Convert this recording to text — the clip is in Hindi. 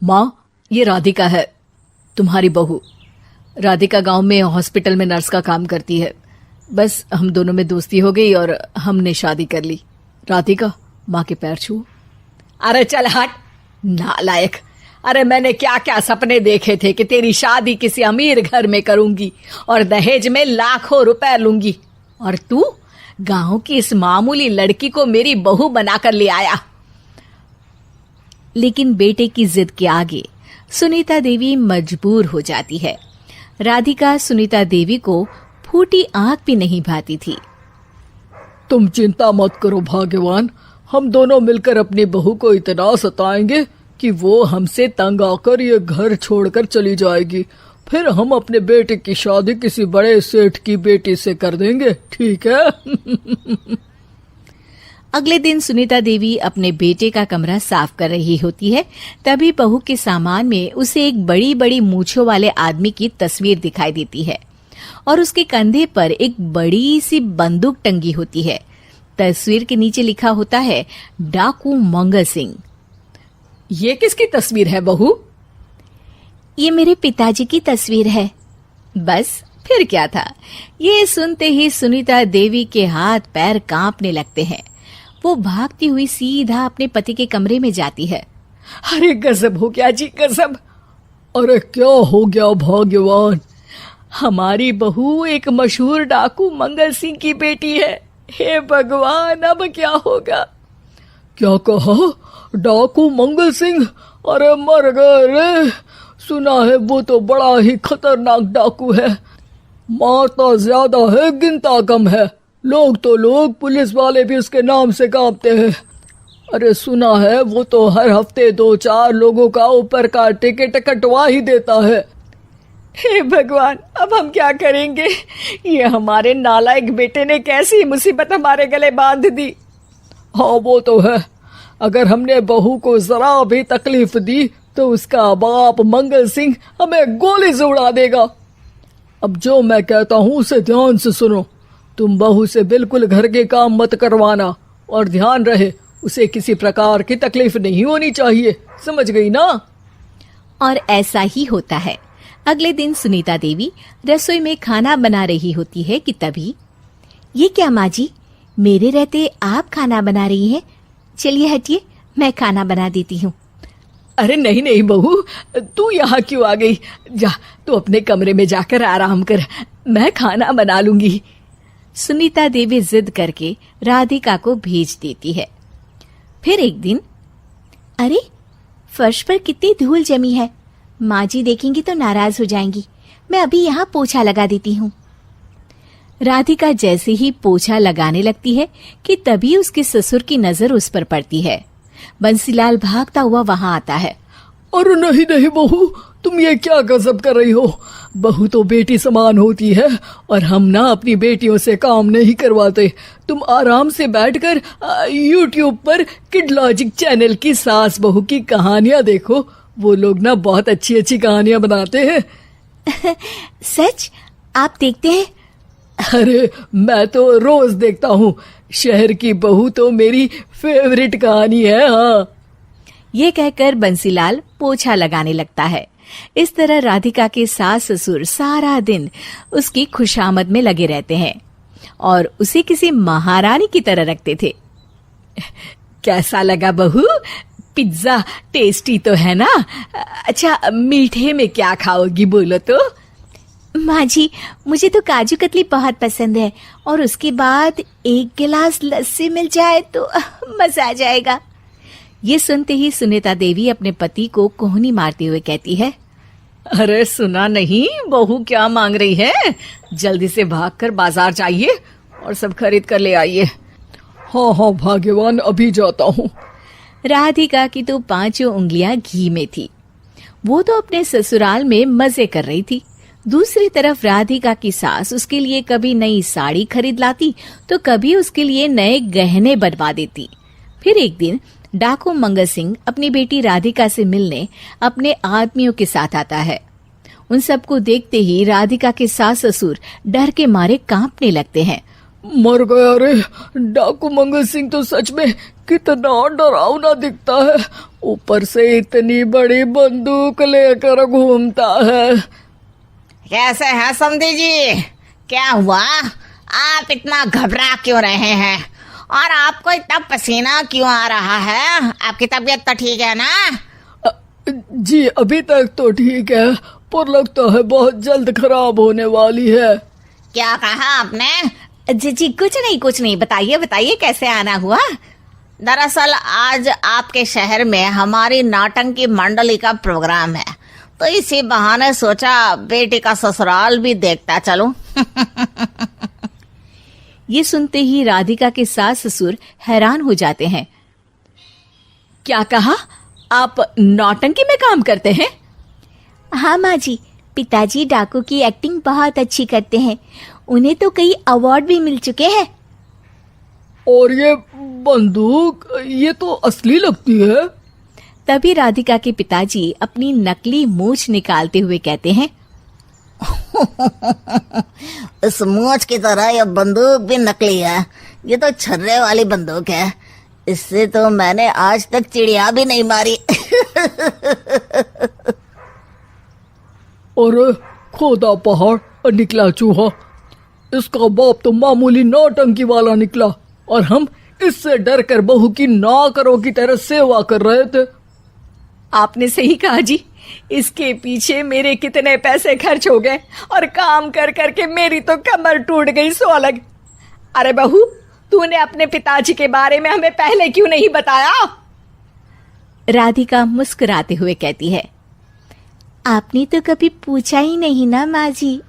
माँ, ये राधिका है, तुम्हारी बहू। राधिका गांव में हॉस्पिटल में नर्स का काम करती है। बस हम दोनों में दोस्ती हो गई और हमने शादी कर ली। राधिका, माँ के पैर छू। अरे चल हट नालायक। अरे मैंने क्या क्या सपने देखे थे कि तेरी शादी किसी अमीर घर में करूंगी और दहेज में लाखों रुपए लूंगी, और तू गांव की इस मामूली लड़की को मेरी बहू बनाकर ले आया। लेकिन बेटे की जिद के आगे सुनीता देवी मजबूर हो जाती है। राधिका सुनीता देवी को फूटी आंख भी नहीं भाती थी। तुम चिंता मत करो भाग्यवान, हम दोनों मिलकर अपनी बहू को इतना सताएंगे कि वो हमसे तंग आकर ये घर छोड़कर चली जाएगी। फिर हम अपने बेटे की शादी किसी बड़े सेठ की बेटी से कर देंगे, ठीक है? अगले दिन सुनीता देवी अपने बेटे का कमरा साफ कर रही होती है। तभी बहू के सामान में उसे एक बड़ी बड़ी मूंछों वाले आदमी की तस्वीर दिखाई देती है और उसके कंधे पर एक बड़ी सी बंदूक टंगी होती है। तस्वीर के नीचे लिखा होता है डाकू मंगल सिंह। ये किसकी तस्वीर है बहू? ये मेरे पिताजी की तस्वीर है। बस फिर क्या था। ये सुनते ही सुनीता देवी के हाथ पैर कांपने लगते हैं। वो भागती हुई सीधा अपने पति के कमरे में जाती है। अरे गजब हो गया जी, गजब। अरे क्या हो गया भाग्यवान? हमारी बहू एक मशहूर डाकू मंगल सिंह की बेटी है। हे भगवान, अब क्या होगा? क्या कहा? डाकू मंगल सिंह? अरे मर गए रे। सुना है वो तो बड़ा ही खतरनाक डाकू है, मारता ज्यादा है गिनता कम है। लोग पुलिस वाले भी उसके नाम से कांपते हैं। अरे सुना है वो तो हर हफ्ते 2-4 लोगों का ऊपर का टिकट कटवा ही देता है। हे भगवान, अब हम क्या करेंगे? ये हमारे नालायक बेटे ने कैसी मुसीबत हमारे गले बांध दी। हाँ वो तो है, अगर हमने बहू को जरा भी तकलीफ दी तो उसका बाप मंगल सिंह हमें गोली से उड़ा देगा। अब जो मैं कहता हूँ उसे ध्यान से सुनो। तुम बहू से बिल्कुल घर के काम मत करवाना, और ध्यान रहे उसे किसी प्रकार की तकलीफ नहीं होनी चाहिए, समझ गई ना? और ऐसा ही होता है। अगले दिन सुनीता देवी रसोई में खाना बना रही होती है कि तभी, ये क्या माँ जी, मेरे रहते आप खाना बना रही हैं? चलिए हटिए, मैं खाना बना देती हूँ। अरे नहीं नहीं बहू, तू यहाँ क्यों आ गई? जा, तू अपने कमरे में जाकर आराम कर, मैं खाना बना लूंगी। सुनीता देवी जिद करके राधिका को भेज देती है। फिर एक दिन, अरे फर्श पर कितनी धूल जमी है, माँ जी देखेंगी तो नाराज हो जाएंगी, मैं अभी यहाँ पोछा लगा देती हूँ। राधिका जैसे ही पोछा लगाने लगती है कि तभी उसके ससुर की नजर उस पर पड़ती है। बंसीलाल भागता हुआ वहां आता है। अरे नहीं नहीं बहू, तुम ये क्या गजब कर रही हो? बहू तो बेटी समान होती है और हम ना अपनी बेटियों से काम नहीं करवाते। तुम आराम से बैठकर यूट्यूब पर किड लॉजिक चैनल की सास बहू की कहानियां देखो। वो लोग ना बहुत अच्छी अच्छी कहानियां बनाते हैं। सच? आप देखते हैं? अरे मैं तो रोज देखता हूँ। शहर की बहू तो मेरी फेवरेट कहानी है। हाँ, ये कहकर बंसीलाल पोछा लगाने लगता है। इस तरह राधिका के सास ससुर सारा दिन उसकी खुशामद में लगे रहते हैं और उसे किसी महारानी की तरह रखते थे। कैसा लगा बहू? पिज्जा टेस्टी तो है ना? अच्छा, मीठे में क्या खाओगी बोलो तो? माँ जी, मुझे तो काजू कतली बहुत पसंद है और उसके बाद 1 गिलास लस्सी मिल जाए तो मजा आ जाएगा। ये सुनते ही सुनीता देवी अपने पति को कोहनी मारते हुए कहती है, अरे सुना नहीं बहू क्या मांग रही है? जल्दी से भागकर बाजार जाइए और सब खरीद कर ले आइए। हाँ हाँ भाग्यवान, अभी जाता हूँ। राधिका की तो 5 उंगलियां घी में थी। वो तो अपने ससुराल में मजे कर रही थी। दूसरी तरफ राधिका की सास उसके लिए कभी नई साड़ी खरीद लाती तो कभी उसके लिए नए गहने बनवा देती। फिर एक दिन डाकू मंगल सिंह अपनी बेटी राधिका से मिलने अपने आदमियों के साथ आता है। उन सबको देखते ही राधिका के सास ससुर डर के मारे कांपने लगते हैं। मर गया रे। डाकू मंगल सिंह तो सच में कितना डरावना दिखता है, ऊपर से इतनी बड़ी बंदूक लेकर घूमता है। कैसे हैं समधी जी? क्या हुआ? आप इतना घबरा क्यों रहे हैं? और आपको इतना पसीना क्यों आ रहा है? आपकी तबीयत तो ठीक है ना? जी अभी तक तो ठीक है, पर लगता है बहुत जल्द खराब होने वाली है। क्या कहा आपने? जी कुछ नहीं, बताइए बताइए कैसे आना हुआ। दरअसल आज आपके शहर में हमारी नाटंकी मंडली का प्रोग्राम है, तो इसी बहाने सोचा बेटी का ससुराल भी देखता चलूं। ये सुनते ही राधिका के सास ससुर हैरान हो जाते हैं। क्या कहा? आप नौटंकी में काम करते हैं? हाँ माँ जी, पिताजी डाकू की एक्टिंग बहुत अच्छी करते हैं, उन्हें तो कई अवार्ड भी मिल चुके हैं। और ये बंदूक, ये तो असली लगती है। तभी राधिका के पिताजी अपनी नकली मूंछ निकालते हुए कहते हैं, इस मूंछ की तरह यह बंदूक भी नकली है। ये तो छर्रे वाली बंदूक है, इससे तो मैंने आज तक चिड़िया भी नहीं मारी। और खोदा पहाड़ और निकला चूहा। इसका बाप तो मामूली नौटंकी वाला निकला, और हम इससे डर कर बहू की नौकरों की तरह सेवा कर रहे थे। आपने सही कहा जी, इसके पीछे मेरे कितने पैसे खर्च हो गए, और काम कर करके मेरी तो कमर टूट गई सो अलग। अरे बहू, तूने अपने पिताजी के बारे में हमें पहले क्यों नहीं बताया? राधिका मुस्कुराते हुए कहती है, आपने तो कभी पूछा ही नहीं ना माँ जी।